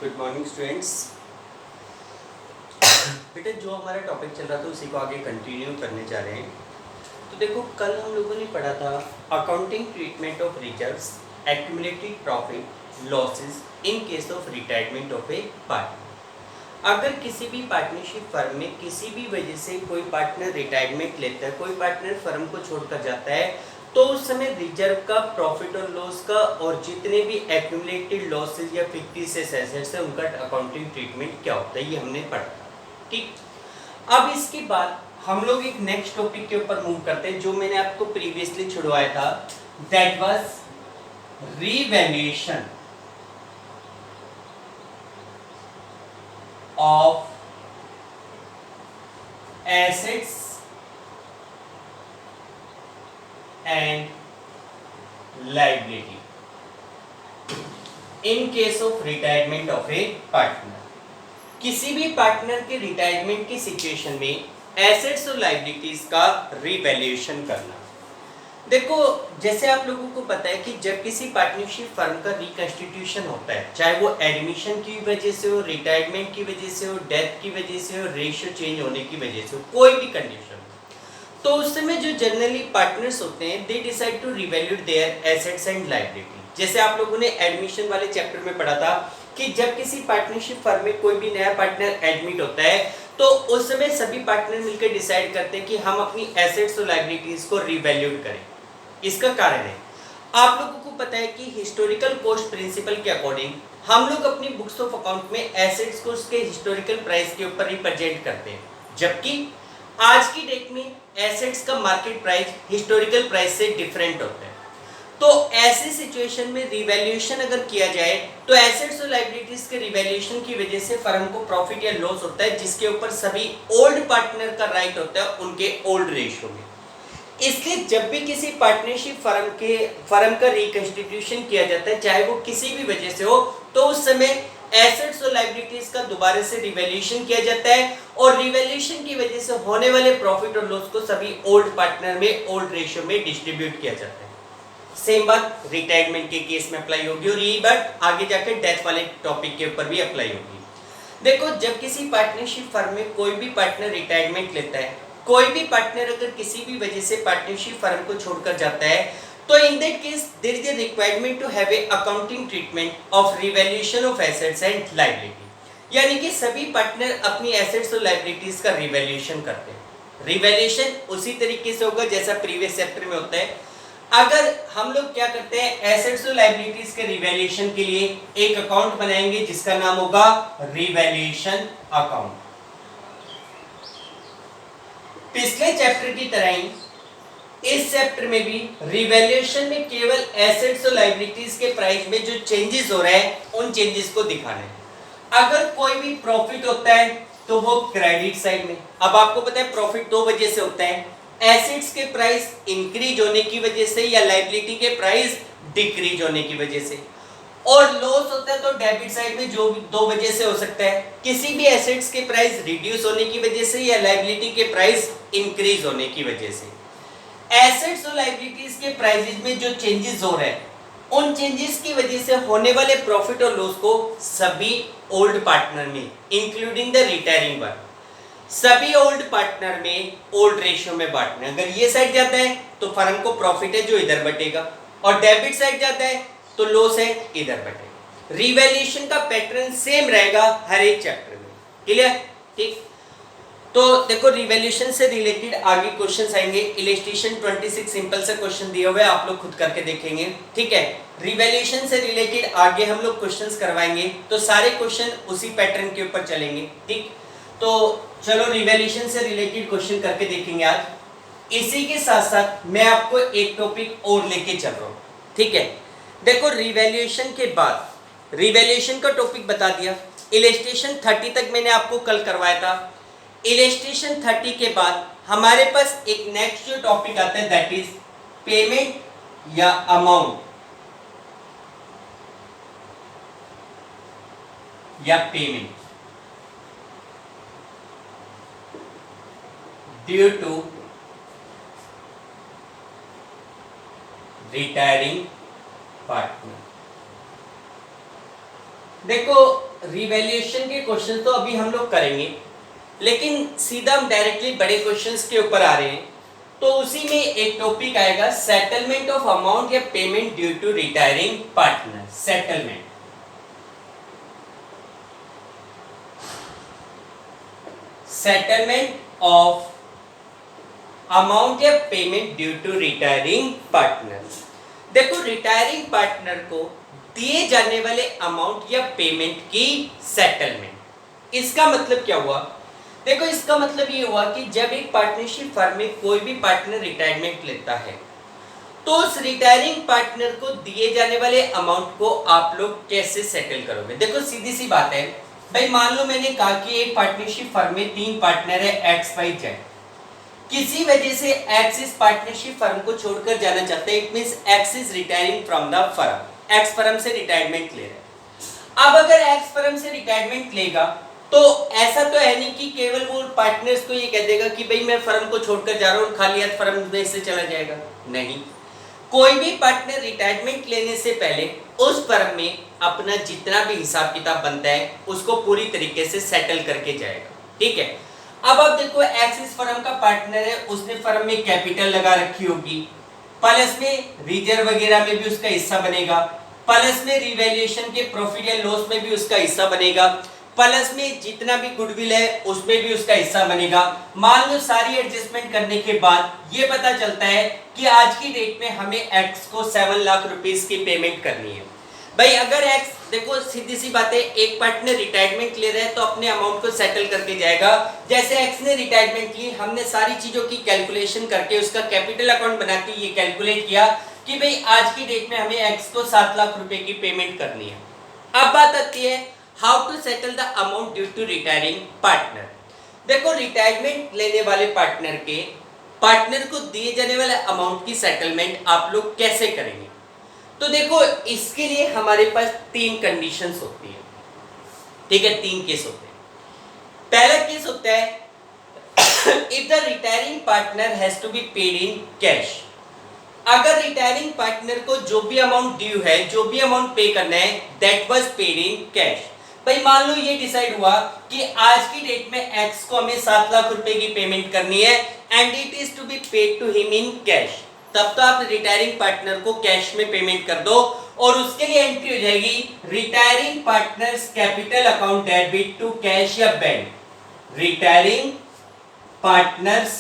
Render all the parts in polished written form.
Good morning students. बेटा जो हमारा टॉपिक चल रहा था उसी को आगे कंटिन्यू करने जा रहे हैं। तो देखो कल हम लोगों ने पढ़ा था accounting treatment of reserves, accumulated profit, losses in case of retirement of A partner. अगर किसी भी पार्टनरशिप फर्म में किसी भी वजह से कोई पार्टनर रिटायरमेंट लेता है, कोई पार्टनर फर्म को छोड़कर जाता है, तो उस समय रिजर्व का, प्रॉफिट और लॉस का और जितने भी एक्यूमुलेटेड लॉसेस या फिक्टिशियस एसेट्स है उनका अकाउंटिंग ट्रीटमेंट क्या होता है, ये हमने पढ़ा। ठीक, अब इसके बाद हम लोग एक नेक्स्ट टॉपिक के ऊपर मूव करते हैं जो मैंने आपको प्रीवियसली छुड़वाया था, that was revaluation of assets and liability in case of retirement of A partner. किसी भी पार्टनर के रिटायरमेंट की सिचुएशन में एसेट्स और लायबिलिटीज का रिवैल्यूएशन करना। देखो जैसे आप लोगों को पता है कि जब किसी पार्टनरशिप फर्म का रिकंस्टिट्यूशन होता है, चाहे वो एडमिशन की वजह से हो, रिटायरमेंट की वजह से हो, डेथ की वजह से हो, रेशियो चेंज होने की वजह से हो, कोई भी कंडीशन, तो उस समय जो जनरली पार्टनर्स होते हैं they decide to revaluate their assets and liability. जैसे आप लोगों ने एडमिशन वाले चैप्टर में पढ़ा था कि जब किसी पार्टनरशिप फर्म में कोई भी नया पार्टनर एडमिट होता है तो उस समय सभी पार्टनर मिलकर डिसाइड करते हैं कि हम अपनी एसेट्स और लायबिलिटीज को रिवैल्यूएट करें। इसका कारण है, आप लोगों को पता है कि हिस्टोरिकल कॉस्ट प्रिंसिपल के अकॉर्डिंग हम लोग अपनी बुक्स ऑफ अकाउंट में एसेट्स को उसके हिस्टोरिकल प्राइस के ऊपर रिप्रेजेंट करते हैं, जबकि आज की डेट में एसेट्स का मार्केट प्राइस हिस्टोरिकल प्राइस से डिफरेंट होता है। तो ऐसी सिचुएशन में रिवैल्यूएशन अगर किया जाए तो एसेट्स और लायबिलिटीज के रिवैल्यूएशन की वजह से फर्म को प्रॉफिट या लॉस होता है, जिसके ऊपर सभी ओल्ड पार्टनर का राइट होता है उनके ओल्ड रेशियो में। इसलिए जब भी किसी पार्टनरशिप फर्म का रिकंस्टिट्यूशन किया जाता है, चाहे वो किसी भी वजह से हो, तो उस समय एसेट्स और लायबिलिटीज का दोबारा से रिवैल्यूएशन किया जाता है और रिवैल्यूएशन की वजह से होने वाले प्रॉफिट और लॉस को सभी ओल्ड पार्टनर में ओल्ड रेशियो में डिस्ट्रीब्यूट किया जाता है। सेम बात रिटायरमेंट के केस में अप्लाई होगी और यही बात आगे जाकर डेथ वाले टॉपिक के ऊपर भी अप्लाई होगी। देखो जब किसी पार्टनरशिप फर्म में कोई भी पार्टनर रिटायरमेंट लेता है, कोई भी पार्टनर अगर किसी भी वजह से पार्टनरशिप फर्म को छोड़कर जाता है, तो in that case there is a requirement to have a accounting treatment of revaluation of assets and liability. यानी कि सभी पार्टनर अपनी एसेट्स और लायबिलिटीज का रिवैल्यूएशन करते हैं। रिवैल्यूएशन उसी तरीके से होगा जैसा प्रीवियस चैप्टर में होता है। अगर हम लोग क्या करते हैं, एसेट्स और लायबिलिटीज के रिवैल्यूएशन के लिए एक अकाउंट बनाएंगे जिसका नाम होगा रिवैल्यूएशन अकाउंट। पिछले चैप्टर की तरह ही इस चैप्टर में भी रिवैल्यूएशन में केवल एसेट्स और लायबिलिटीज के प्राइस में जो चेंजेस हो रहे हैं उन चेंजेस को दिखाना है। अगर कोई भी प्रॉफिट होता है तो वो क्रेडिट साइड में। अब आपको पता है प्रॉफिट दो वजह से होता है, एसेट्स के प्राइस इंक्रीज होने की वजह से या लायबिलिटी के प्राइस डिक्रीज होने की वजह से, और लॉस होता है तो डेबिट साइड में जो दो वजह से हो सकता है, किसी भी एसेट्स के प्राइस रिड्यूस होने की वजह से या लायबिलिटी के प्राइस इंक्रीज होने की वजह से। एसेट्स और लायबिलिटीज के प्राइसेस में जो चेंजेस हो रहे हैं उन चेंजेस की वजह से होने वाले प्रॉफिट और लॉस को सभी ओल्ड पार्टनर में इंक्लूडिंग द रिटायरिंग वन, सभी ओल्ड पार्टनर में ओल्ड रेशियो में बांटना है। अगर ये साइड जाता है तो फर्म को प्रॉफिट है जो इधर बटेगा, और डेबिट साइड जाता है तो लॉस है इधर बटेगा। रिवैल्यूएशन का पैटर्न सेम रहेगा हर एक चैप्टर में, क्लियर? ठीक, तो देखो रिवैल्यूएशन से रिलेटेड आगे क्वेश्चंस आएंगे। इलस्ट्रेशन 26 सिंपल से क्वेश्चन दिए हुए आप लोग खुद करके देखेंगे, ठीक है। रिवैल्यूएशन से रिलेटेड आगे हम लोग क्वेश्चंस करवाएंगे, तो सारे क्वेश्चन उसी पैटर्न के ऊपर चलेंगे, ठीक। तो चलो रिवैल्यूएशन से रिलेटेड क्वेश्चन करके देखेंगे आज। इसी के साथ साथ मैं आपको एक टॉपिक और लेके चल रहा हूँ, ठीक है। देखो रिवैल्यूएशन के बाद रिवैल्यूएशन का टॉपिक बता दिया, इलस्ट्रेशन 30 तक मैंने आपको कल करवाया था। इलस्ट्रेशन 30 के बाद हमारे पास एक नेक्स्ट जो टॉपिक आता है दैट इज पेमेंट या अमाउंट या payment due to retiring partner. देखो रिवैल्यूएशन के क्वेश्चन तो अभी हम लोग करेंगे, लेकिन सीधा हम डायरेक्टली बड़े क्वेश्चंस के ऊपर आ रहे हैं। तो उसी में एक टॉपिक आएगा सेटलमेंट ऑफ अमाउंट या payment due to retiring partner. Settlement of amount या payment due to retiring partner. देखो, रिटायरिंग पार्टनर को दिए जाने वाले अमाउंट या पेमेंट की सेटलमेंट, इसका मतलब क्या हुआ? देखो, इसका मतलब ये हुआ कि जब एक पार्टनरशिप फर्म में कोई भी पार्टनर रिटायरमेंट लेता है तो उस रिटायरिंग पार्टनर को दिए जाने वाले अमाउंट को आप लोग कैसे सेटल करोगे? देखो, सीधी सी बात है भाई, मान लो मैंने कहा कि एक पार्टनरशिप फर्म में 3 पार्टनर है एक्स वाई जेड। किसी वजह से एक्स इस पार्टनरशिप फर्म को छोड़कर जाना चाहते हैं, it means x is retiring from the firm, x firm से रिटायरमेंट ले रहे हैं। अब अगर एक्स फर्म से रिटायरमेंट लेगा तो ऐसा तो है नहीं कि केवल वो पार्टनर्स को ये कह देगा कि भाई मैं फर्म को छोड़कर जा रहा हूँ, खाली हाथ फर्म में से चला जाएगा। नहीं, कोई भी पार्टनर रिटायरमेंट लेने से पहले उस फर्म में अपना जितना भी हिसाब किताब बनता है उसको पूरी तरीके से सेटल करके जाएगा। ठीक है, अब आप देखो, एक्सिस फर्म का पार्टनर है, उसने फर्म में कैपिटल लगा रखी होगी, प्लस में रिजर्व वगैरह में भी उसका हिस्सा बनेगा, प्लस में रिवैल्यूएशन के प्रॉफिट या लॉस में भी उसका हिस्सा बनेगा, प्लस में जितना भी गुडविल है उसमें भी उसका हिस्सा बनेगा। मान लो सारी एडजस्टमेंट करने के बाद ये पता चलता है कि आज की डेट में हमें एक्स को 7 लाख रुपीस की पेमेंट करनी है। भाई अगर एक्स, देखो सीधी सी बात है, एक पार्टनर रिटायरमेंट ले रहा है तो अपने अमाउंट को सेटल करके जाएगा। जैसे एक्स ने रिटायरमेंट ली, हमने सारी चीजों की कैलकुलेशन करके उसका कैपिटल अकाउंट बना के ये कैलकुलेट किया कि भाई आज की डेट में हमें एक्स को 7 लाख रुपए की पेमेंट करनी है। अब बात आती है how to settle the amount due to retiring partner. देखो, रिटायरमेंट लेने वाले पार्टनर को दिए जाने वाले अमाउंट की सेटलमेंट आप लोग कैसे करेंगे? तो देखो, इसके लिए हमारे पास 3 कंडीशंस होती है। ठीक है, 3 केस होते हैं। पहला केस होता है if the retiring partner has to be paid in cash. अगर रिटायरिंग पार्टनर को जो भी अमाउंट ड्यू है, जो भी अमाउंट पे करना है, that was paid in cash. भाई मान लो ये डिसाइड हुआ कि आज की डेट में एक्स को हमें 7 लाख रुपए की पेमेंट करनी है and it is to be paid to him in cash, तब तो आप रिटायरिंग पार्टनर को कैश में पेमेंट कर दो और उसके लिए एंट्री हो जाएगी retiring partners capital account debit to cash या bank. Retiring partners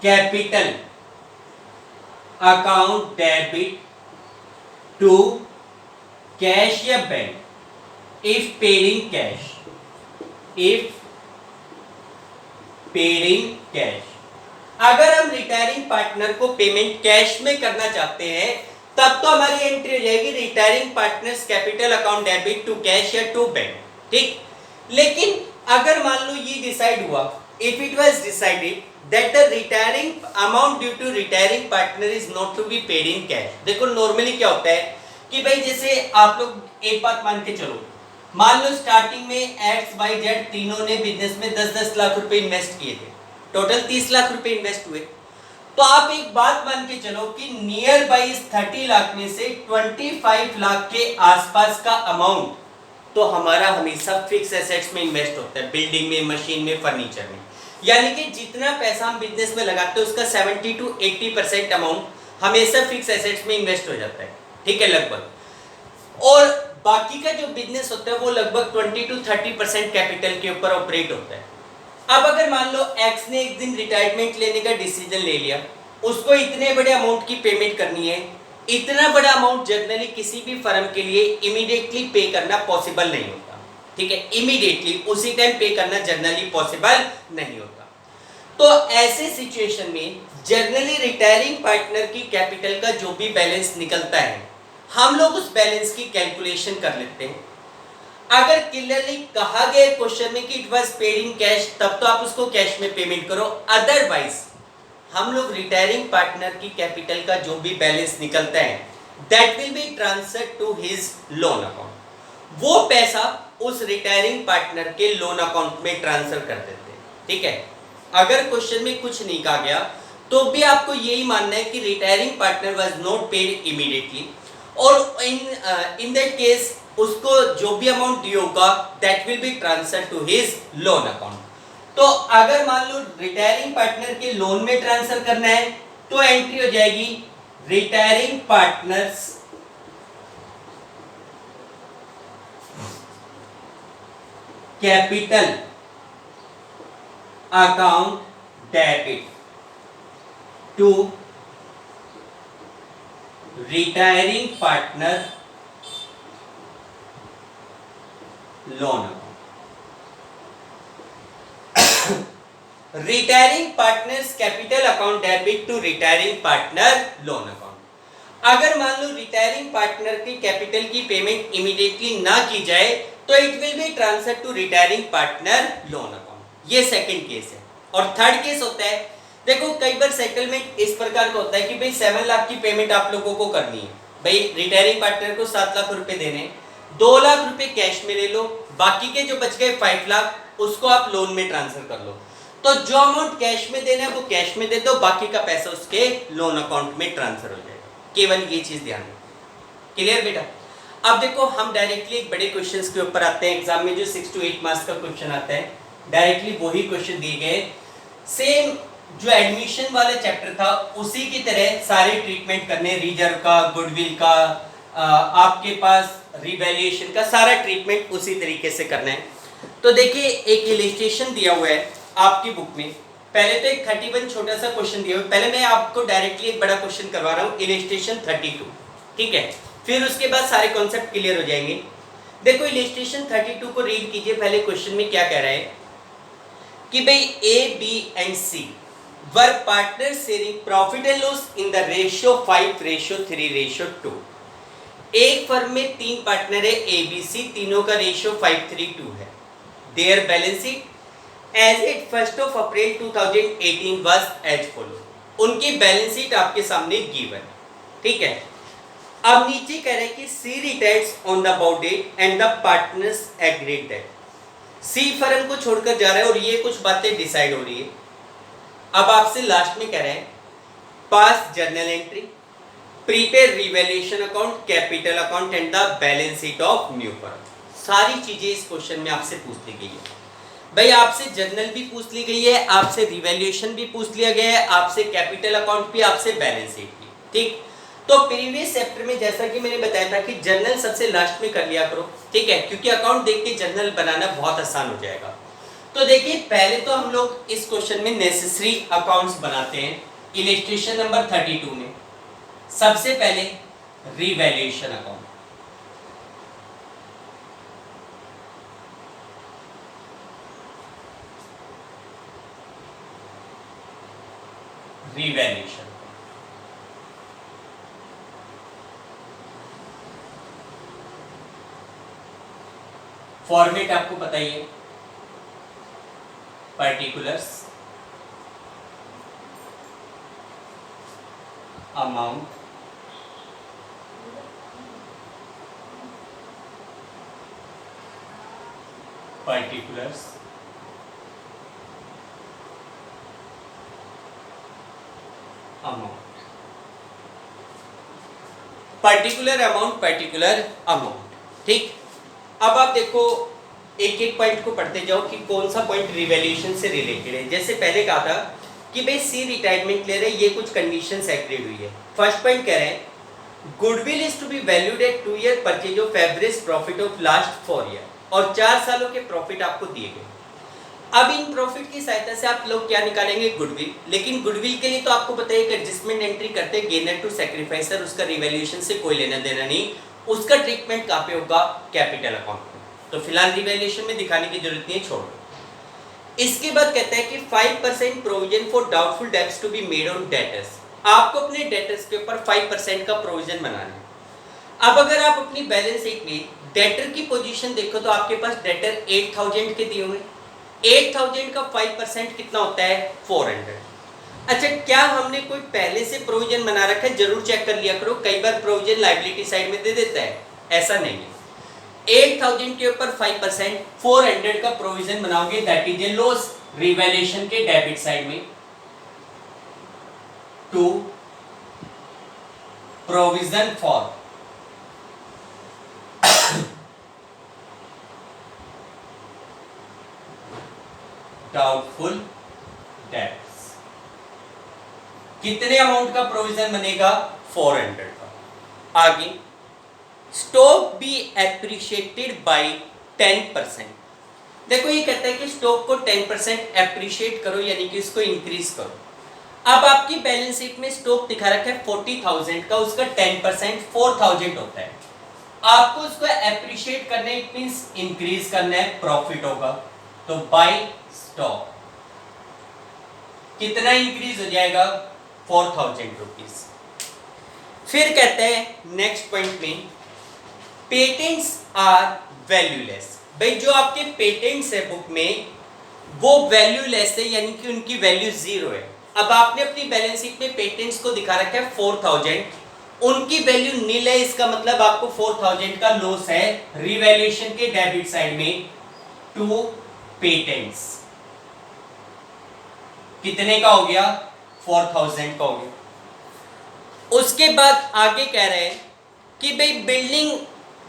capital account debit to cash या bank if paid in cash, if paid in cash। अगर हम रिटायरिंग पार्टनर को पेमेंट कैश में करना चाहते हैं तब तो हमारी एंट्री हो जाएगी retiring partners capital account debit to cash या टू बैंक। ठीक, लेकिन अगर मान लो ये डिसाइड हुआ, if it was decided that the retiring amount due to retiring partner is not to be paid in cash। देखो नॉर्मली क्या होता है कि भाई जैसे आप लोग एक बात मान के चलो, मान लो स्टार्टिंग में एक्स वाई जेड तीनों ने बिजनेस में 10-10 लाख रुपए इन्वेस्ट किए थे, टोटल 30 लाख रुपए इन्वेस्ट हुए। तो आप एक बात मान के चलो कि नियर बाई इस 30 लाख में से 25 लाख के आसपास का अमाउंट तो हमारा हमेशा फिक्स एसेट्स में इन्वेस्ट होता है, बिल्डिंग में, मशीन में, फर्नीचर में। यानी कि जितना पैसा हम बिजनेस में लगाते हैं उसका 70 to 80% अमाउंट हमेशा फिक्स एसेट्स में इन्वेस्ट हो जाता है। ठीक है, लगभग। और बाकी का जो बिजनेस होता है वो लगभग 20 to 30% कैपिटल के ऊपर ऑपरेट होता है। अब अगर मान लो एक्स ने एक दिन रिटायरमेंट लेने का डिसीजन ले लिया, उसको इतने बड़े अमाउंट की पेमेंट करनी है। इतना बड़ा अमाउंट जनरली किसी भी फर्म के लिए इमीडिएटली पे करना पॉसिबल नहीं होता। ठीक है, इमीडिएटली उसी टाइम पे करना जनरली पॉसिबल नहीं होता। तो ऐसे सिचुएशन में जनरली रिटायरिंग पार्टनर की कैपिटल का जो भी बैलेंस निकलता है हम लोग उस बैलेंस की कैलकुलेशन कर लेते हैं। अगर क्लियरली कहा गया क्वेश्चन में कि it was paid in cash, तब तो आप उसको कैश में पेमेंट करो। अदरवाइज हम लोग रिटायरिंग पार्टनर की कैपिटल का जो भी बैलेंस निकलता है that will be transfer to his loan account. वो पैसा उस रिटायरिंग पार्टनर के लोन अकाउंट में ट्रांसफर कर देते हैं। ठीक है, अगर क्वेश्चन में कुछ नहीं कहा गया तो भी आपको यही मानना है कि retiring partner was not paid immediately और इन दैट केस उसको जो भी अमाउंट ड्यू होगा that will be transfer to his loan account. तो अगर मान लो रिटायरिंग पार्टनर के लोन में ट्रांसफर करना है तो एंट्री हो जाएगी retiring partners capital account debit to retiring partner loan account. Retiring partners capital account debit to retiring partner loan account. अगर मान लो रिटायरिंग पार्टनर की कैपिटल की पेमेंट इमीडिएटली ना की जाए तो it will be transfer to retiring partner loan account. ये सेकंड केस है। और थर्ड केस होता है, देखो कई बार सेटलमेंट इस प्रकार का होता है कि भाई 7 लाख की पेमेंट आप लोगों को करनी है, भाई रिटायरिंग पार्टनर को 7 लाख रुपए देने, 2 लाख रुपए कैश में ले लो, बाकी के जो बच गए 5 लाख उसको आप लोन में ट्रांसफर कर लो। तो जो अमाउंट कैश में देना है वो कैश में दे दो, बाकी का पैसा उसके लोन अकाउंट में ट्रांसफर हो जाएगा। केवल ये चीज ध्यान रखो। क्लियर बेटा? अब देखो हम डायरेक्टली एक बड़े क्वेश्चंस के ऊपर आते हैं। एग्जाम में जो 6 to 8 मार्क्स का क्वेश्चन आता है डायरेक्टली वही क्वेश्चन दिए गए, सेम जो एडमिशन वाला चैप्टर था उसी की तरह सारे ट्रीटमेंट करने, रिजर्व का, गुडविल का, आपके पास रिवैल्यूएशन का, सारा ट्रीटमेंट उसी तरीके से करना है। तो देखिए एक इलस्ट्रेशन दिया हुआ है आपकी बुक में। पहले तो एक 31 छोटा सा क्वेश्चन दिया हुआ है, पहले मैं आपको डायरेक्टली एक बड़ा क्वेश्चन करवा रहा हूँ, इलस्ट्रेशन 32, ठीक है, फिर उसके बाद सारे कॉन्सेप्ट क्लियर हो जाएंगे। देखो इलस्ट्रेशन 32 को रीड कीजिए। पहले क्वेश्चन में क्या कह रहा है कि भाई A, B and C were partner sharing profit and loss in the ratio 5:3:2। एक फर्म में 3 पार्टनर है ए, बी, सी, तीनों का रेशियो 5:3:2 है। Their balance sheet as at 1 April 2018 was as follow. उनकी बैलेंस शीट आपके सामने गिवन है, ठीक है। अब नीचे कह रहे हैं कि C retires on the about date and the partners agreed that. C firm को छोड़कर जा रहा है और ये कुछ बातें डिसाइड हो रही है। अब आपसे लास्ट में कह रहे हैं पास journal entry, prepaid revaluation account, capital account and the balance sheet of new firm. सारी चीजें इस क्वेश्चन में आपसे पूछ ली गई है। भाई आपसे जर्नल भी पूछ ली गई है, आपसे रिवैल्यूएशन भी पूछ लिया गया है, आपसे कैपिटल अकाउंट भी, आपसे बैलेंस शीट भी, ठीक। तो प्रीवियस चैप्टर में जैसा कि मैंने बताया था कि जर्नल सबसे लास्ट में कर लिया करो, ठीक है, क्योंकि अकाउंट देख के जर्नल बनाना बहुत आसान हो जाएगा। तो देखिए पहले तो हम लोग इस क्वेश्चन में नेसेसरी अकाउंट्स बनाते हैं। इलस्ट्रेशन नंबर 32 में सबसे पहले रिवैल्यूएशन अकाउंट, रिवैल्यूएशन फॉर्मेट आपको पता ही है, particulars, amount, particulars, amount, particular amount, particular amount, ठीक। अब आप देखो एक एक पॉइंट को पढ़ते जाओ कि कौन सा पॉइंट रिवैल्यूएशन से रिलेटेड है। जैसे पहले कहा था कि भाई सी रिटायरमेंट ले रहे हैं, ये कुछ कंडीशंस एग्रीड हुई है। फर्स्ट पॉइंट कह रहे हैं goodwill is to be valued at 2 year purchase of average profit of last 4 year, और 4 सालों के प्रॉफिट आपको दिए गए। अब इन प्रॉफिट की सहायता से आप लोग क्या निकालेंगे, गुडविल। लेकिन गुडविल के लिए तो आपको पता है कि एडजस्टमेंट एंट्री करते हैं, गेनर टू सैक्रिफाइसर, उसका रिवैल्यूएशन से कोई लेना देना नहीं, उसका ट्रीटमेंट कहाँ पे होगा, कैपिटल अकाउंट में। तो फिलहाल रिवैल्यूएशन में दिखाने की जरूरत नहीं है, छोड़ दो। इसके बाद कहता है कि 5% provision for doubtful debts to be made on debtors. आपको अपने डेटर्स के ऊपर 5% का प्रोविजन बनाना है। अब अगर आप अपनी बैलेंस शीट में डेटर की पोजीशन देखो तो आपके पास डेटर 8000 के दिए हुए, 8000 का 5% कितना होता है, 400। अच्छा, क्या हमने कोई पहले से प्रोविजन बना रखा है, जरूर चेक कर लिया करो, कई बार प्रोविजन लायबिलिटी साइड में दे देता है, ऐसा नहीं है। 8000 के ऊपर 5% 400 का प्रोविजन बनाओगे, that is a loss revaluation के डेबिट साइड में। To provision for doubtful debts. कितने अमाउंट का प्रोविजन बनेगा? 400 का। आगे, स्टॉक बी एप्रिशिएटेड बाय 10%। देखो ये कहता है कि स्टॉक को 10% एप्रिशिएट करो, यानी कि इसको इंक्रीज करो। अब आपकी बैलेंस शीट में स्टॉक दिखा रखा है 40,000 का, उसका 10% 4,000 होता है। आपको उसको एप्रिशिएट करना है, इट मींस इंक्रीज करना है, प्रॉफिट होगा। तो बाय स्टॉक कितना इंक्रीज हो जाएगा? 4,000 रुपीज। फिर कहते हैं नेक्स्ट पॉइंट में, पेटेंट्स आर वैल्यूलेस। भाई जो आपके पेटेंट्स है बुक में वो वैल्यूलेस है, यानी कि उनकी वैल्यू 0 है। अब आपने अपनी बैलेंस शीट में पेटेंट्स को दिखा रखा है 4,000, उनकी वैल्यू नील है, इसका मतलब आपको 4,000 का लॉस है रिवैल्यूएशन के डेबिट साइड में टू पेटेंट्स। कितने का हो गया? 4,000 का हो गया। उसके बाद आगे कह रहे हैं कि भाई building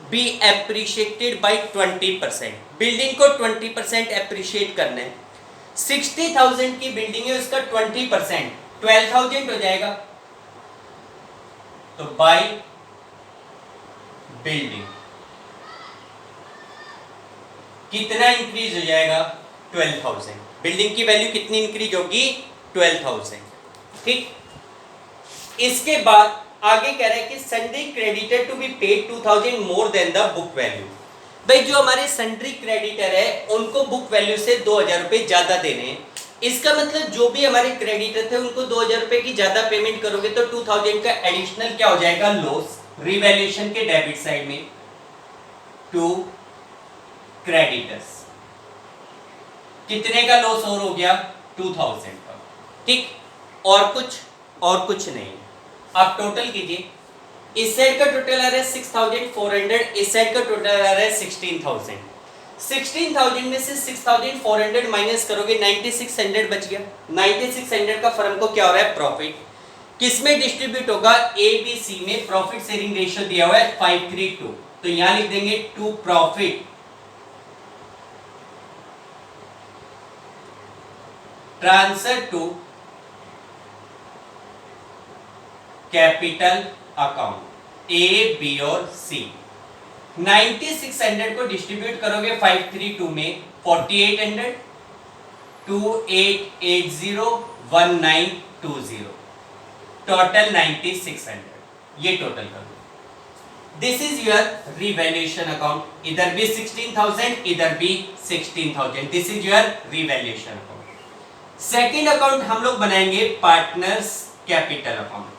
be appreciated by 20%। Building को 20% एप्रिशिएट करना है। 60,000 की बिल्डिंग है, उसका 20% 12,000 हो जाएगा। तो बाय बिल्डिंग कितना इंक्रीज हो जाएगा? 12,000। बिल्डिंग की वैल्यू कितनी इंक्रीज होगी? 12,000। ठीक। इसके बाद आगे कह रहा है कि sundry creditor to be paid 2,000 more than the book value. भाई जो हमारे सन्ड्री क्रेडिटर है उनको बुक वैल्यू से 2,000 रुपए ज्यादा देने हैं। इसका मतलब जो भी हमारे क्रेडिटर थे उनको 2,000 रुपए की ज्यादा पेमेंट करोगे तो 2,000 का एडिशनल क्या हो जाएगा? लॉस रिवैल्यूएशन के डेबिट साइड में टू क्रेडिटर्स। कितने का लॉस और हो गया? 2,000 का। ठीक। और कुछ नहीं। आप टोटल कीजिए, इस साइड का टोटल आ रहा है 6,400, इस साइड का टोटल आ रहा है 16,000। 16,000 में से 6,400 माइनस करोगे 9,600 बच गया। 9,600 का फर्म को क्या हो रहा है? प्रॉफिट। किसमें डिस्ट्रीब्यूट होगा? ए बी सी में। प्रॉफिट शेयरिंग रेशियो दिया हुआ है 5:3:2, तो यहां लिख देंगे to profit transfer to capital account A, B और सी। 9,600 को डिस्ट्रीब्यूट करोगे 5:3:2 में 4,800, 2,880, 1,920, टोटल 9,600। ये टोटल कर दो। This is your revaluation account. इधर भी 16,000, इधर भी 16,000। This is your revaluation account. Second account हम लोग बनाएंगे partners capital account.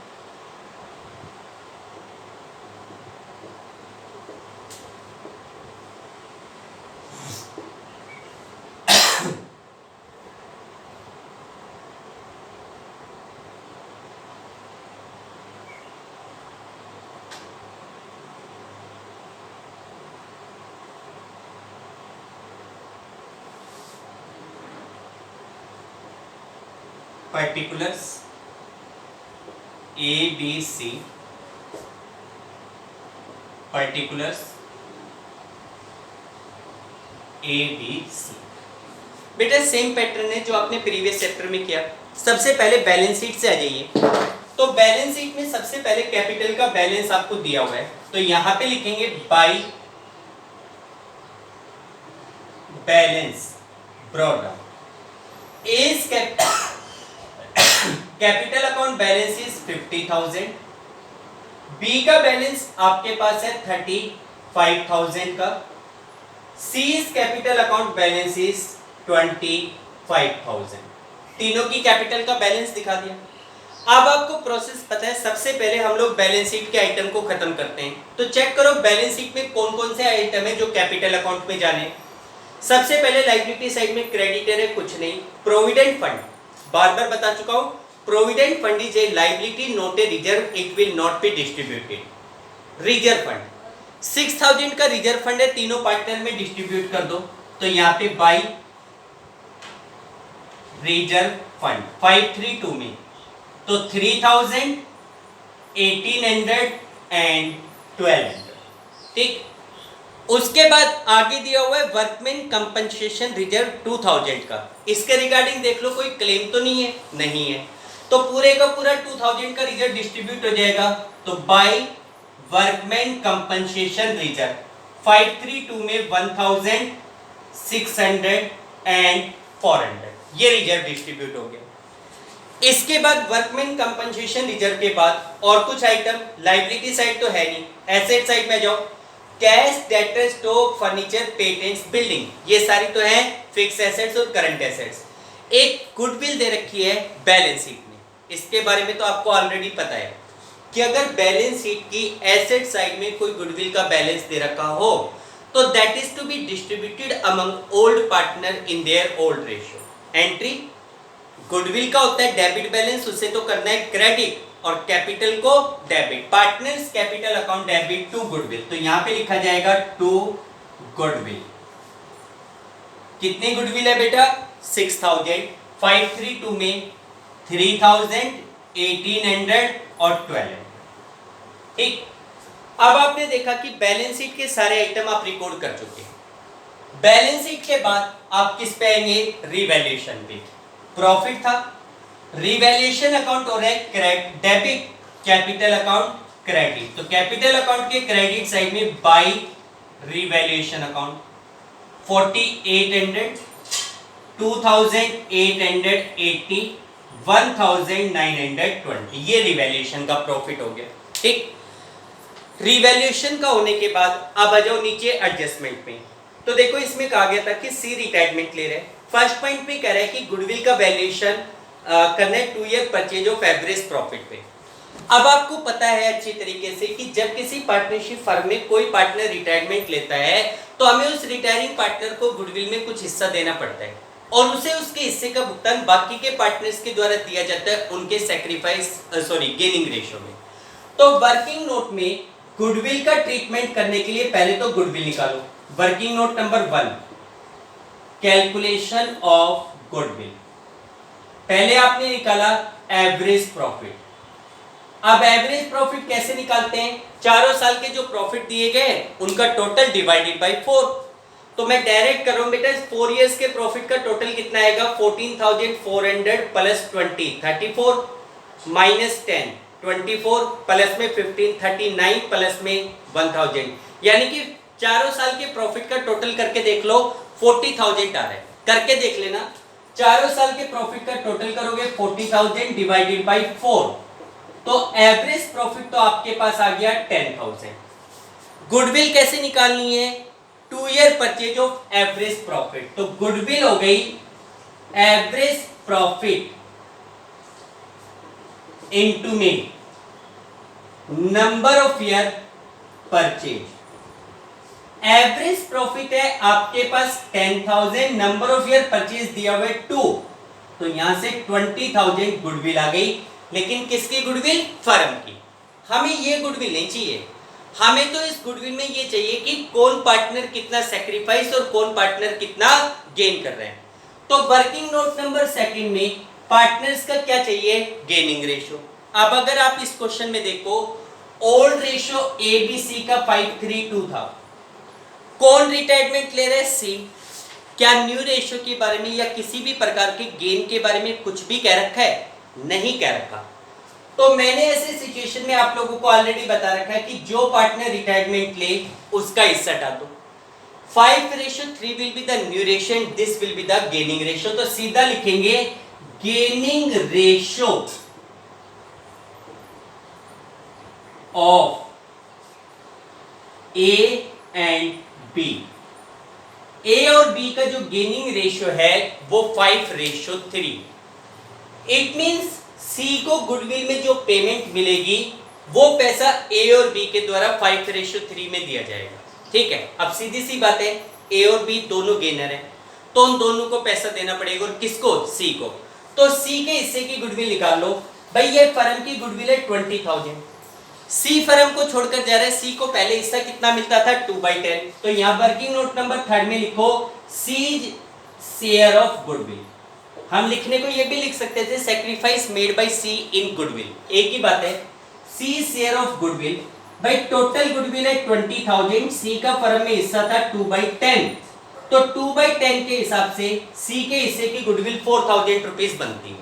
particulars A, B, C, particulars A, B, C। बेटा सेम पैटर्न है जो आपने प्रीवियस चैप्टर में किया। सबसे पहले बैलेंस शीट से आ जाइए। तो बैलेंस शीट में सबसे पहले कैपिटल का बैलेंस आपको दिया हुआ है, तो यहां पे लिखेंगे by balance brought down. Is capital account balance is 50,000। B का बैलेंस आपके पास है 35,000 का। C is capital account balance is 25,000। तीनों की कैपिटल का बैलेंस दिखा दिया। अब आपको प्रोसेस पता है, सबसे पहले हम लोग बैलेंस शीट के आइटम को खत्म करते हैं। तो चेक करो बैलेंस शीट में कौन कौन से आइटम है जो कैपिटल अकाउंट में जाने। सबसे पहले लायबिलिटी साइड में क्रेडिटर है, कुछ नहीं। प्रोविडेंट फंड, बार बार बता चुका हूं, provident fund is a liability not a reserve, it will not be distributed. Reserve fund 6,000 का रिजर्व फंड है, तीनों पार्टनर में डिस्ट्रीब्यूट कर दो। तो यहां पे बाय रिजर्व फंड 5:3:2 में, तो 3,000, 1,800 एंड 1,200। ठीक। उसके बाद आगे दिया हुआ है वर्कमैन कंपनसेशन रिजर्व 2000 का, इसके रिगार्डिंग देख लो कोई क्लेम तो नहीं है, नहीं है, तो पूरे का पूरा 2000 का रिजर्व डिस्ट्रीब्यूट हो जाएगा। तो बाय वर्कमैन कंपनसेशन रिजर्व 532 में 1000, 600 एंड 400 ये रिजर्व डिस्ट्रीब्यूट हो गया। इसके बाद वर्कमैन कंपनसेशन रिजर्व के बाद और कुछ आइटम, लायबिलिटी साइड तो है नहीं, एसेट साइड में जाओ, cash, debtor, stock, furniture, patents, building, ये सारी तो है फिक्स एसेट्स और करंट एसेट्स। एक गुडविल दे रखी है बैलेंस शीट में, इसके बारे में तो आपको ऑलरेडी पता है कि अगर बैलेंस शीट की एसेट साइड में कोई गुडविल का बैलेंस दे रखा हो तो that is to be distributed among old partner in their old ratio. Entry goodwill का होता है डेबिट बैलेंस, उसे तो करना है क्रेडिट, और कैपिटल को debit, partners capital account debit to goodwill, तो यहां पे लिखा जाएगा टू गुडविल। कितनी गुडविल है बेटा? 6000, 532 में 3000, 1800 और 1200। ठीक, अब आपने देखा कि बैलेंस शीट के सारे आइटम आप रिकॉर्ड कर चुके हैं। बैलेंस शीट के बाद आप किस पे आएंगे? रिवैल्यूएशन पे। प्रॉफिट था, रिवैल्यूएशन अकाउंट हो रहा है डेबिट, कैपिटल अकाउंट क्रेडिट, तो कैपिटल अकाउंट के क्रेडिट साइड में बाय रिवैल्यूएशन अकाउंट 4800, 2880, 1920, ये रिवैल्यूएशन का प्रॉफिट हो गया। ठीक, रिवैल्यूएशन का होने के बाद अब आ जाओ नीचे एडजस्टमेंट में। तो देखो इसमें कहा गया था कि सी रिटायरमेंट ले रहे हैं। फर्स्ट पॉइंट में कह रहा है कि गुडविल का वैल्यूएशन करना है 2 year purchase of average profit पे। अब आपको पता है अच्छी तरीके से कि जब किसी पार्टनरशिप फर्म में कोई पार्टनर रिटायरमेंट लेता है तो हमें उस रिटायरिंग पार्टनर को गुडविल में कुछ हिस्सा देना पड़ता है और उसे उसके हिस्से का भुगतान बाकी के पार्टनर्स के द्वारा दिया जाता है उनके गेनिंग रेशियो में। तो वर्किंग नोट में गुडविल का ट्रीटमेंट करने के लिए पहले तो गुडविल निकालो। Working note number 1, calculation of goodwill. पहले आपने निकाला एवरेज प्रॉफिट। अब एवरेज प्रॉफिट कैसे निकालते हैं? चारों साल के जो प्रॉफिट दिए गए उनका टोटल डिवाइडेड बाय 4। तो मैं डायरेक्ट कर रहा हूं बेटा, 4 इयर्स के प्रॉफिट का टोटल कितना आएगा? 14,400 प्लस 20 34 माइनस 10 24 प्लस में 15 39 प्लस में 1000, यानी कि चारों साल के प्रॉफिट का टोटल करके देख लो 40,000 आ रहा है। करके देख लेना, चारों साल के प्रॉफिट का टोटल करोगे 40,000 डिवाइडेड बाय 4, तो एवरेज प्रॉफिट तो आपके पास आ गया 10,000। गुडविल कैसे निकालनी है? 2 year purchase of average profit, तो गुडविल हो गई एवरेज प्रॉफिट इनटू में number of year purchase. Average profit है आपके पास 10,000, नंबर ऑफ ईयर परचेज दिया हुआ है 2, तो यहां से 20,000 गुडविल आ गई। लेकिन किसकी गुडविल? फर्म की। हमें ये गुडविल नहीं चाहिए, हमें तो इस गुडविल में ये चाहिए कि कौन पार्टनर कितना सैक्रिफाइस और कौन पार्टनर कितना गेन कर रहे हैं। तो वर्किंग नोट नंबर 2 में पार्टनर्स का क्या चाहिए? Gaining ratio. अब अगर आप इस क्वेश्चन में देखो, ओल्ड रेशियो एबीसी का 532 था, कौन रिटायरमेंट ले रहे? सी। क्या न्यू रेशियो के बारे में या किसी भी प्रकार के गेन के बारे में कुछ भी कह रखा है? नहीं कह रखा। तो मैंने ऐसे सिचुएशन में आप लोगों को ऑलरेडी बता रखा है कि जो पार्टनर रिटायरमेंट ले उसका हिस्सा हटा दो। 5:3 will be the new ratio and this will be the gaining ratio. तो सीधा लिखेंगे gaining ratio of A and B. A और बी का जो गेनिंग रेशियो है वो 5:3। इट मींस सी को गुडविल में जो पेमेंट मिलेगी वो पैसा ए और बी के द्वारा 5:3 में दिया जाएगा। ठीक है, अब सीधी सी बात है, ए और बी दोनों गेनर हैं, तो उन दोनों को पैसा देना पड़ेगा। और किसको? सी को। तो सी के हिस्से की गुडविल निकाल लो। भाई ये फर्म की गुडविल है 20,000, सी फर्म को छोड़कर जा रहा है, सी को पहले हिस्सा कितना मिलता था? 2/10। तो यहाँ वर्किंग नोट नंबर 3 में लिखो सी शेयर ऑफ गुडविल। हम लिखने को ये भी लिख सकते थे sacrifice made by C in goodwill, एक ही बात है। सी शेयर ऑफ गुडविल भाई टोटल गुडविल है 20,000, सी का फर्म में हिस्सा था 2/10, तो 2/10 के हिसाब से सी के हिस्से की गुडविल 4,000 रुपीज बनती है।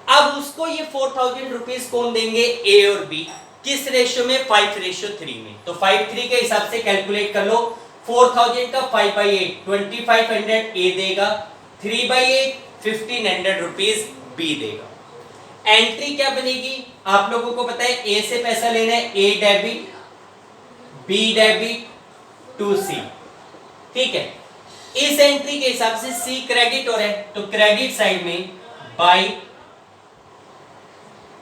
अब उसको ये 4,000 रुपीज कौन देंगे, ए और बी, किस रेशियो में, 5:3 में। तो 5:3 के हिसाब से कैलकुलेट कर लो, 4,000 का 5/8 2500 ए देगा, 3/8 1,500 रुपीज बी देगा। एंट्री क्या बनेगी, आप लोगों को पता है ए से पैसा लेना है, ए debit B debit to C, ठीक है। इस एंट्री के हिसाब से सी क्रेडिट हो रहा है, तो क्रेडिट साइड में बाय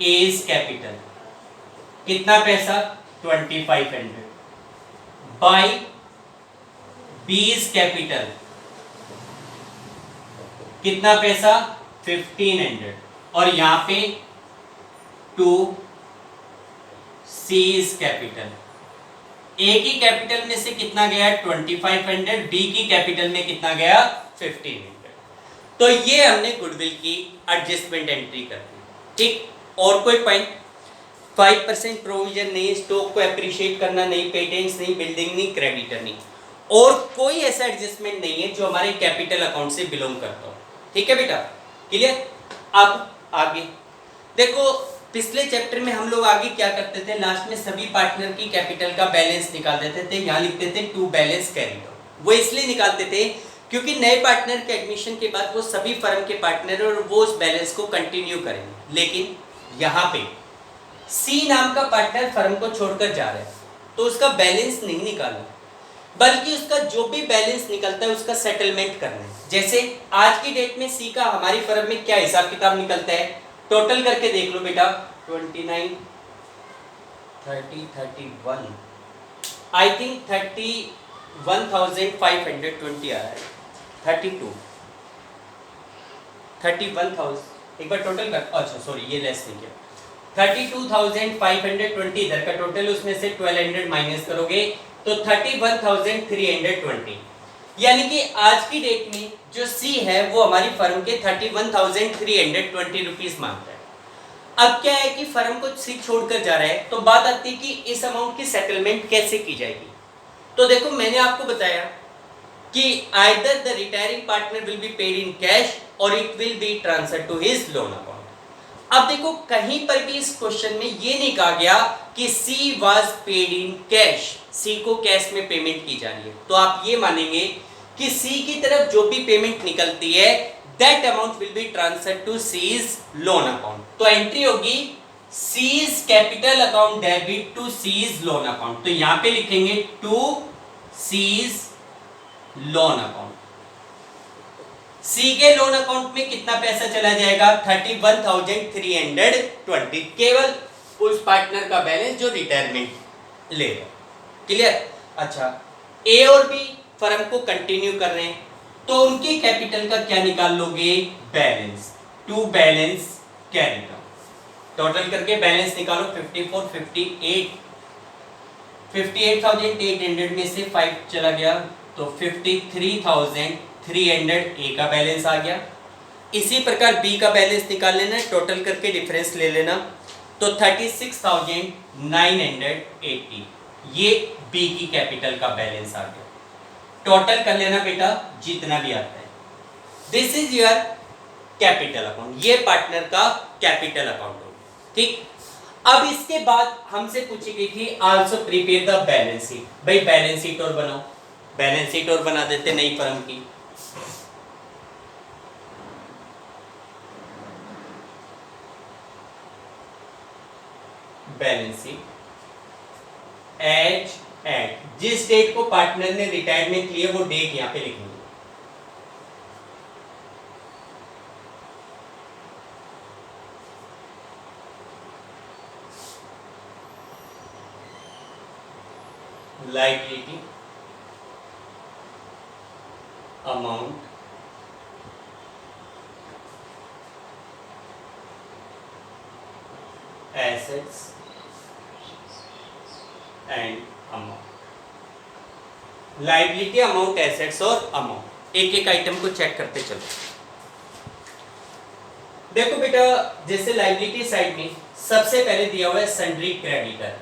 एज कैपिटल कितना पैसा 2500, बाय बीज कैपिटल कितना पैसा 1500, और यहां पे टू सीज कैपिटल, ए की कैपिटल में से कितना गया 2500, बी की कैपिटल में कितना गया 1500। तो ये हमने गुडविल की एडजस्टमेंट एंट्री कर दी, ठीक। और कोई पॉइंट, 5% प्रोविजन नहीं, स्टॉक को एप्रिशिएट करना नहीं, पेटेंट्स नहीं, बिल्डिंग नहीं, क्रेडिटर नहीं, और कोई ऐसा एडजस्टमेंट नहीं है जो हमारे कैपिटल अकाउंट से बिलोंग करता हो, ठीक है बेटा, क्लियर। अब आगे देखो, पिछले चैप्टर में हम लोग आगे क्या करते थे, लास्ट में सभी पार्टनर की कैपिटल का बैलेंस निकाल देते थे, यहाँ लिखते थे टू बैलेंस कैरिड। वो इसलिए निकालते थे क्योंकि नए पार्टनर के एडमिशन के बाद वो सभी फर्म के पार्टनर और वो उस बैलेंस को कंटिन्यू करेंगे। लेकिन यहाँ पे सी नाम का पार्टनर फर्म को छोड़कर जा रहा है, तो उसका बैलेंस नहीं निकालना, बल्कि उसका जो भी बैलेंस निकलता है उसका सेटलमेंट करना है। जैसे आज की डेट में सी का हमारी फर्म में क्या हिसाब किताब निकलता है, टोटल करके देख लो बेटा, 29 30 31 आई थिंक 31,520 आ रहा है, 32 31,000, एक बार टोटल कर, अच्छा सॉरी ये लेस नहीं किया, 32,520 इधर का टोटल, उसमें से 1200 माइनस करोगे तो 31,320, यानी कि आज की डेट में जो सी है वो हमारी फर्म के 31,320 रुपीज मांगता है। अब क्या है कि फर्म को सी छोड़कर जा रहा है, तो बात आती है कि इस अमाउंट की सेटलमेंट कैसे की जाएगी। तो देखो मैंने आपको बताया कि either the retiring partner will be paid in cash और it will be transfer to his loan account. अब देखो कहीं पर भी इस क्वेश्चन में ये नहीं कहा गया कि C was paid in cash, C को कैश में पेमेंट की जा रही है, तो आप ये मानेंगे कि सी की तरफ जो भी पेमेंट निकलती है that amount will be transfer to C's loan account. तो एंट्री होगी C's capital account debit to C's loan account, तो यहां पे लिखेंगे to C's loan account. C के लोन अकाउंट में कितना पैसा चला जाएगा 31,320, केवल उस पार्टनर का बैलेंस जो रिटायरमेंट लेगा, क्लियर। अच्छा ए और बी फर्म को कंटिन्यू कर रहे हैं, तो उनकी कैपिटल का क्या निकाल लोगे, balance, to balance carried. Total करके बैलेंस निकालो 54 58 58,800 में से 5 चला गया तो 53,300 ए का बैलेंस आ गया। इसी प्रकार बी का बैलेंस निकाल लेना, टोटल करके डिफरेंस ले लेना, तो 36,980 ये बी की कैपिटल का बैलेंस आ गया। टोटल कर लेना बेटा जितना भी आता है, this is your capital account, ये पार्टनर का कैपिटल अकाउंट होगा, ठीक। अब इसके बाद हमसे पूछी गई थी also prepare the balance sheet, भाई बैलेंस शीट और बनाओ, बैलेंस शीट और बना देते नई फर्म की। बैलेंस शीट एज एट, जिस डेट को पार्टनर ने रिटायरमेंट लिया वो डेट यहां पे लिखेंगे, liability amount assets and amount, liability amount assets और अमाउंट, एक एक आइटम को चेक करते चलो। देखो बेटा जैसे लाइबिलिटी साइड में सबसे पहले दिया हुआ है sundry creditor,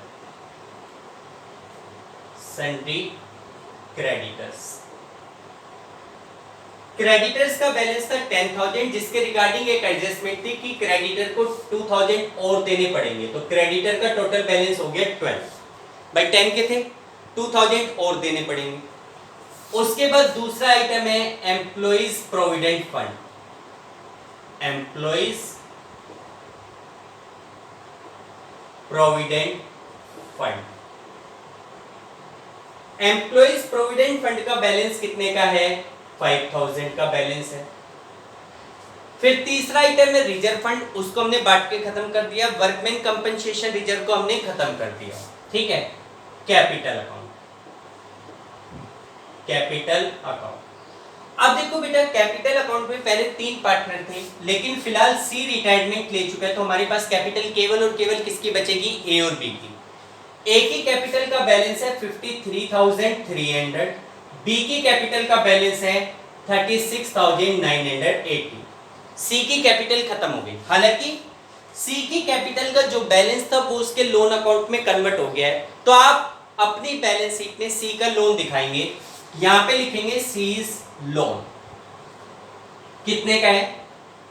sundry creditors. Creditors का बैलेंस था 10,000, जिसके रिगार्डिंग एक एडजस्टमेंट थी कि क्रेडिटर को 2,000 और देने पड़ेंगे, तो क्रेडिटर का टोटल बैलेंस हो गया 12 भाई 10 के थे, 2,000 और देने पड़ेंगे। उसके बाद दूसरा आइटम है employees provident fund. Employees provident fund, employees provident fund का बैलेंस कितने का है? 5,000 का बैलेंस है। फिर तीसरा आइटम है रिजर्व फंड, उसको हमने बांट के खत्म कर दिया। वर्कमैन कंपनसेशन रिजर्व को हमने खत्म कर दिया, ठीक है। Capital account, capital account. अब देखो बेटा, कैपिटल अकाउंट में पहले 3 पार्टनर थे, लेकिन फिलहाल सी रिटायरमेंट ले चुका है, तो हमारे पास कैपिटल केवल और केवल किसकी बचेगी? ए और बी की। ए की कैपिटल का बैलेंस है 53,300, बी की कैपिटल का बैलेंस है 36,980, सी की कैपिटल खत्म हो गई। हालांकि सी की कैपिटल का जो बैलेंस था वो उसके लोन अकाउंट में कन्वर्ट हो गया है, तो आप अपनी बैलेंस शीट में सी का लोन दिखाएंगे, यहां पे लिखेंगे सीज लोन। कितने का है?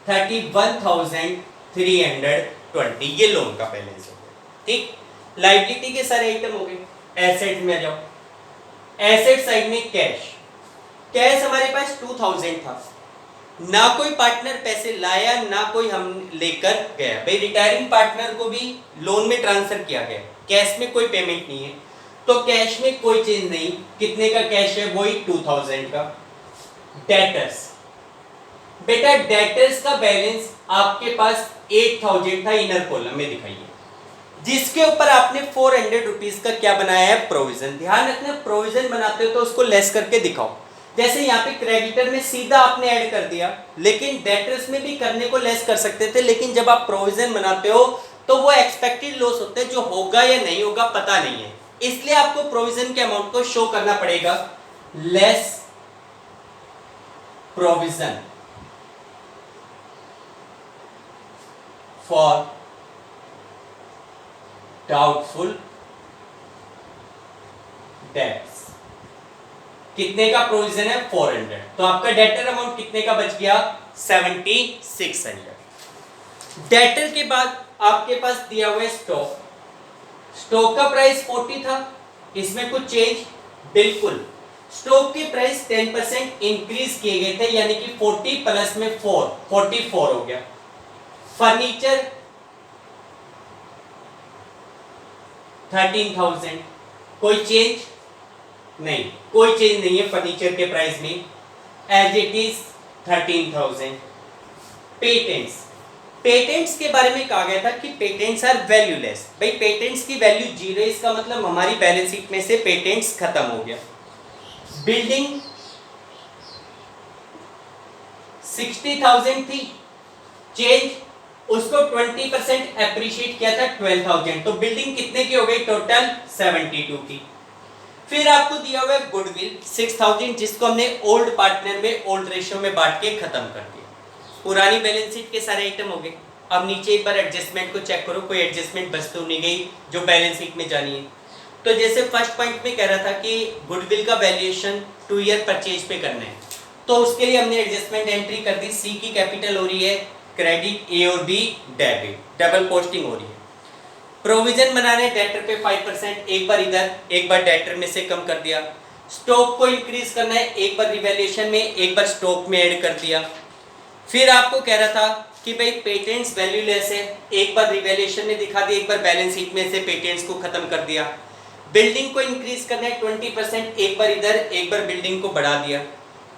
31,320, ये लोन का बैलेंस हो गया, ठीक। लायबिलिटी के सारे आइटम हो गए। एसेट में आ जाओ, एसेट साइड में कैश। कैश हमारे पास 2,000 था, ना कोई पार्टनर पैसे लाया ना कोई हम लेकर गया। भाई रिटायरिंग पार्टनर को भी लोन में ट्रांसफर किया गया, कैश में कोई पेमेंट नहीं है, तो कैश में कोई चेंज नहीं। कितने का कैश है? वही 2,000 का। डेटर्स, बेटा डेटर्स का बैलेंस आपके पास 8,000 था, इनर कॉलम में दिखाइए, जिसके ऊपर आपने 400 रुपीज का क्या बनाया है? प्रोविजन। ध्यान रखना, प्रोविजन बनाते हो तो उसको लेस करके दिखाओ। जैसे यहाँ पे क्रेडिटर में सीधा आपने ऐड कर दिया, लेकिन डेटर्स में भी करने को लेस कर सकते थे, लेकिन जब आप प्रोविजन बनाते हो तो वो एक्सपेक्टेड लॉस होते हैं, जो होगा या नहीं होगा पता नहीं है, इसलिए आपको प्रोविजन के अमाउंट को शो करना पड़ेगा। Less provision for doubtful debts. कितने का प्रोविजन है? 400, तो आपका डेटर अमाउंट कितने का बच गया? 7,600। डेटर के बाद आपके पास दिया हुआ है स्टॉक। स्टॉक का प्राइस 40 था, इसमें कुछ चेंज? बिल्कुल। स्टॉक के प्राइस 10% इंक्रीज किए गए थे, यानी कि 40 प्लस में 4, 44 हो गया। फर्नीचर 13,000, कोई चेंज नहीं, कोई चेंज नहीं है फर्नीचर के प्राइस में, as it is 13,000। Patents, patents के बारे में कहा गया था कि पेटेंट्स आर वैल्यूलेस। भाई पेटेंट्स की वैल्यू 0 है, इसका मतलब हमारी बैलेंस शीट में से पेटेंट्स खत्म हो गया। बिल्डिंग 60,000 थी, चेंज उसको 20% एप्रिशिएट किया था 12,000, तो बिल्डिंग कितने की हो गई? टोटल 72 की। फिर आपको दिया हुआ है गुडविल 6,000, जिसको हमने ओल्ड पार्टनर में ओल्ड रेशियो में बांट के खत्म कर दिया। पुरानी बैलेंस शीट के सारे आइटम हो गए। अब नीचे एक बार एडजस्टमेंट को चेक करो, कोई एडजस्टमेंट बच तो नहीं गई जो बैलेंस शीट में जानी है। तो जैसे फर्स्ट पॉइंट में कह रहा था कि गुडविल का वैल्यूएशन 2 ईयर परचेज पे करना है, तो उसके लिए हमने एडजस्टमेंट एंट्री कर दी। सी की कैपिटल हो रही है क्रेडिट, ए और बी डेबिट, डबल पोस्टिंग हो रही है। प्रोविजन बनाने डेटर पे 5%, एक बार इधर एक बार डेटर में से कम कर दिया। स्टॉक को इंक्रीज करना है, एक बार रिवैल्यूएशन में एक बार स्टॉक में ऐड कर दिया। फिर आपको कह रहा था कि भाई पेटेंट्स वैल्यूलेस है, एक बार रिवैल्यूएशन में दिखा दिया, एक बार बैलेंस शीट में से पेटेंट्स को खत्म कर दिया। बिल्डिंग को इंक्रीज करना है 20%, एक बार इधर एक बार बिल्डिंग को बढ़ा दिया।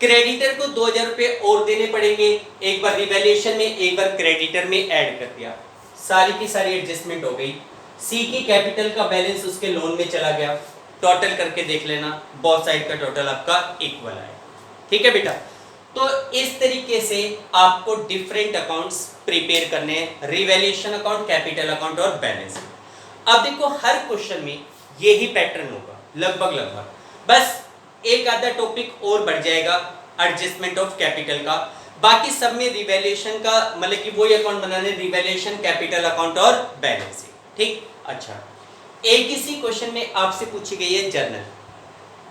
क्रेडिटर को 2,000 रुपये और देने पड़ेंगे, एक बार रिवैल्यूएशन में एक बार क्रेडिटर में ऐड कर दिया। सारी की सारी एडजस्टमेंट हो गई। सी की कैपिटल का बैलेंस उसके लोन में चला गया। टोटल करके देख लेना, बोथ साइड का टोटल आपका इक्वल आए। ठीक है बेटा, तो इस तरीके से आपको डिफरेंट अकाउंट्स प्रिपेयर करने हैं, रिवैल्यूएशन अकाउंट, कैपिटल अकाउंट और बैलेंस। अब देखो हर क्वेश्चन में यही पैटर्न होगा लगभग, बस एक आधा टॉपिक और बढ़ जाएगा एडजस्टमेंट ऑफ कैपिटल का, बाकी सब में रिवैल्यूएशन का मतलब कि वही अकाउंट बनाने, रिवैल्यूएशन, कैपिटल अकाउंट और बैलेंस। ठीक, अच्छा एक इसी क्वेश्चन में आपसे पूछी गई है जर्नल,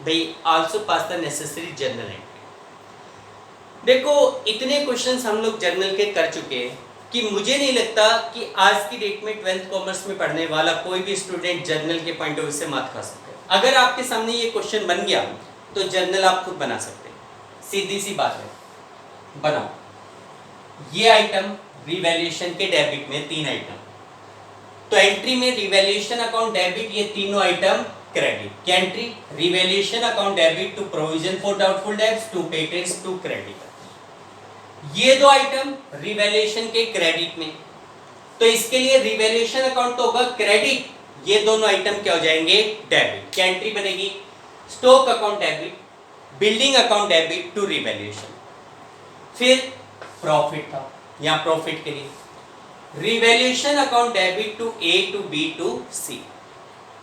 भाई also pass the necessary journal entry. देखो इतने क्वेश्चंस हम लोग जर्नल के कर चुके हैं कि मुझे नहीं लगता कि आज की डेट में 12th कॉमर्स में पढ़ने वाला कोई भी स्टूडेंट जर्नल के पॉइंट ऑफ व्यू से मात खा सकता है। अगर आपके सामने ये क्वेश्चन बन गया तो जर्नल आप खुद बना सकते हैं, सीधी सी बात है, बनाओ। ये आइटम रिवैल्यूएशन के डेबिट में 3 आइटम, तो एंट्री में रिवैल्यूएशन अकाउंट डेबिट, ये तीनों आइटम क्रेडिट। क्या entry? Revaluation account debit to provision for doubtful debts to patents to credit. ये दो आइटम रिवैल्यूएशन के क्रेडिट में, तो इसके लिए रिवैल्यूएशन अकाउंट तो होगा क्रेडिट, ये दोनों आइटम क्या हो जाएंगे? डेबिट। क्या एंट्री बनेगी? Stock account debit, building account debit to revaluation. फिर प्रॉफिट था, यहां प्रॉफिट के लिए revaluation account debit to A to B to C,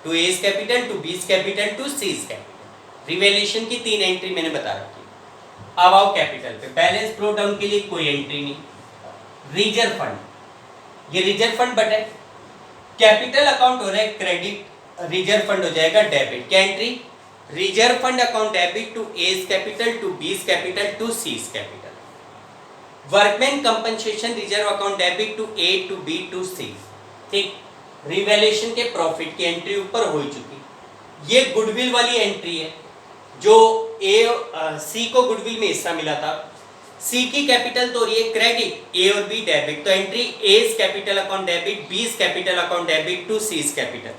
to A capital to B capital to C capital. Revaluation की 3 entry मैंने बता रखी। अब आओ कैपिटल पे, बैलेंस ब्रो डाउन के लिए कोई एंट्री नहीं। रिजर्व फंड, ये रिजर्व फंड बटे कैपिटल अकाउंट हो रहा है क्रेडिट, रिजर्व फंड हो जाएगा डेबिट। क्या entry? Reserve fund account debit to A capital to B capital to C capital. Workman compensation reserve account debit to A to B to C. ठीक, revaluation के profit की entry ऊपर हो चुकी। ये गुडविल वाली एंट्री है, जो सी को गुडविल में हिस्सा मिला था। सी की कैपिटल तो ये क्रेडिट, ए और बी डेबिट, तो entry A capital account debit, B capital account debit to C capital.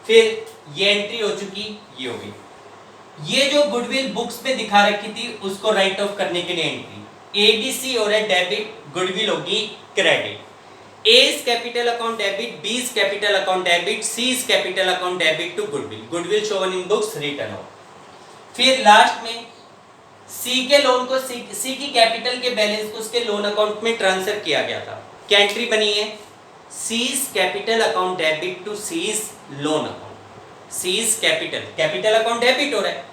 फिर ये एंट्री हो चुकी, ये हो गई। ये जो गुडविल बुक्स पे दिखा रखी थी उसको राइट ऑफ करने के लिए एंट्री ए बी सी और डेबिट, गुडविल होगी credit. A capital account debit, B capital account debit, C capital account debit to goodwill, goodwill shown in books written off. फिर लास्ट में सी के लोन को, सी की कैपिटल के बैलेंस को उसके लोन अकाउंट में ट्रांसफर किया गया था। क्या एंट्री बनी है? C's capital account debit to C's loan account. C's capital, capital account debit हो रहा है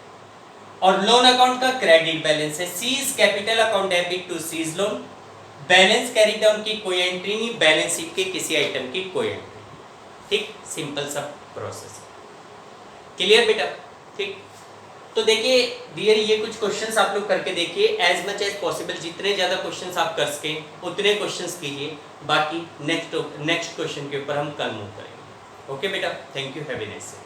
और लोन अकाउंट का क्रेडिट बैलेंस है। C's capital account debit to C's loan, balance carry down की कोई एंट्री नहीं, बैलेंस शीट के किसी आइटम की कोई एंट्री। ठीक, सिंपल सा प्रोसेस। क्लियर बेटा? ठीक, तो देखिए डियर, ये कुछ क्वेश्चंस आप लोग करके देखिए, एज मच एज पॉसिबल जितने ज्यादा क्वेश्चंस आप कर सकें उतने क्वेश्चंस कीजिए। बाकी नेक्स्ट क्वेश्चन के ऊपर हम कल मूव करेंगे। ओके बेटा, thank you, have a nice day.